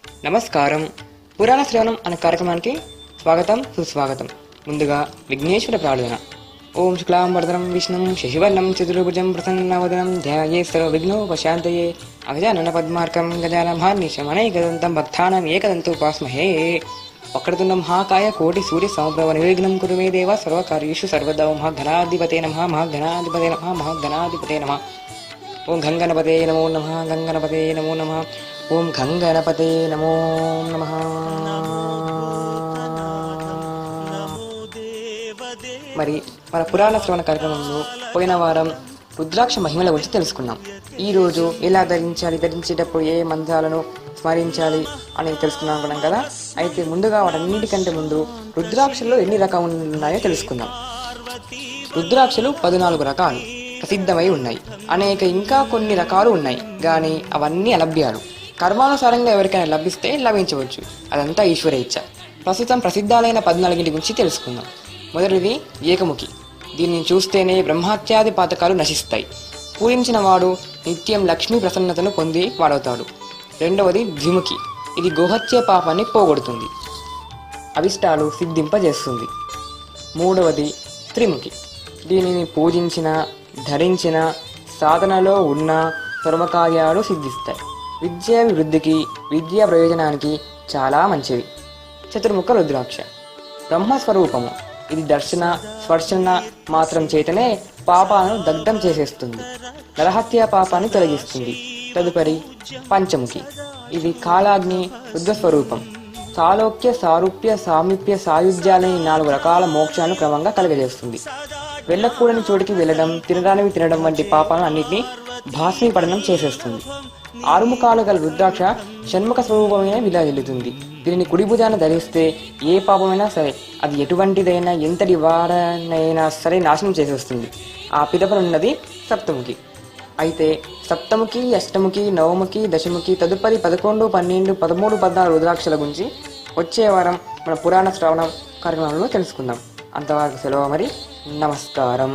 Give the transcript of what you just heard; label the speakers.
Speaker 1: నమస్కారం. పురాణ శ్రవణం అనే కార్యక్రమానికి స్వాగతం, సుస్వాగతం. ముందుగా విఘ్నేశ్వర ప్రార్థన. ఓం శుక్లాంబరధరం విష్ణుం శశివర్ణం చతుర్భుజం ప్రసన్నవదనం ధ్యాయే సర్వవిఘ్నోపశాంతయే అగజానన పద్మార్కం గజానమహార్నిశమనైకదంతం భక్తానాం ఏకదంతోపాస్మహే. వక్రతుండం మహాకాయ కోటి సూర్య సమప్రభ నిర్విఘ్నం కురు మే దేవ సర్వకార్యేషు సర్వదా. మహాగణాధిపతే నమః, మహాగణాధిపతే నమః, మహాగణాధిపతే నమః. ఓం గంగణపతే నమో నమః, గంగణపతే నమో నమః. ఓం గంగణపతే నమో నమః. మరి మన పురాణ శ్రవణ కార్యక్రమంలో పోయిన వారం రుద్రాక్ష మహిమల గురించి తెలుసుకున్నాం. ఈరోజు ఎలా ధరించేటప్పుడు ఏ మంత్రాలను స్మరించాలి అని తెలుసుకున్నాం అనుకున్నాం కదా. అయితే ముందుగా వాటన్నిటికంటే ముందు రుద్రాక్షల్లో ఎన్ని రకాలు ఉన్నాయో తెలుసుకుందాం. రుద్రాక్షలు 14 రకాలు ప్రసిద్ధమై ఉన్నాయి. అనేక ఇంకా కొన్ని రకాలు ఉన్నాయి, కానీ అవన్నీ అలభ్యాలు. కర్మానుసారంగా ఎవరికైనా లభిస్తే లభించవచ్చు, అదంతా ఈశ్వర ఇచ్చ. ప్రస్తుతం ప్రసిద్ధాలైన 14 గురించి తెలుసుకుందాం. మొదటిది ఏకముఖి. దీనిని చూస్తేనే బ్రహ్మత్యాది పాతకాలు నశిస్తాయి. పూజించిన వాడు నిత్యం లక్ష్మీ ప్రసన్నతను పొంది వాడవుతాడు. రెండవది ద్విముఖి. ఇది గోహత్య పాపాన్ని పోగొడుతుంది, అభిష్టాలు సిద్ధింపజేస్తుంది. మూడవది త్రిముఖి. దీనిని పూజించిన, ధరించిన, సాధనలో ఉన్న సర్వకార్యాలు సిద్ధిస్తాయి. విద్యాభివృద్ధికి, విద్యా ప్రయోజనానికి చాలా మంచిది. చతుర్ముఖ రుద్రాక్ష బ్రహ్మస్వరూపము. ఇది దర్శన, స్పర్శన మాత్రం చేతనే పాపాలను దగ్ధం చేసేస్తుంది, నరహత్య పాపాన్ని తొలగిస్తుంది. తదుపరి పంచముఖి. ఇది కాలాగ్ని రుద్రస్వరూపం. సాలోక్య, సారూప్య, సామీప్య, సాయుధ్యాలని 4 రకాల మోక్షాలను క్రమంగా కలుగజేస్తుంది. వెళ్ళకూడని చోటికి వెళ్ళడం, తినడానివి తినడం వంటి పాపాలను అన్నింటినీ భాస్మీపడనం చేసేస్తుంది. 6 ముఖాలు గల రుద్రాక్ష షణ్ముఖ స్వరూపమైన విలాజిల్లుతుంది. దీనిని కుడిభుజాన ధరిస్తే ఏ పాపమైనా సరే, అది ఎటువంటిదైనా, ఎంతటి వాడనైనా సరే నాశనం చేసేస్తుంది. ఆ పిదపనున్నది సప్తముఖి. అయితే సప్తముఖి, అష్టముఖి, నవముఖి, దశముఖి, తదుపరి 11, 12, 13, 14 రుద్రాక్షల గురించి వచ్చే వారం మన పురాణ శ్రవణం కార్యక్రమంలో తెలుసుకుందాం. అంతవరకు సెలవు. మరి నమస్కారం.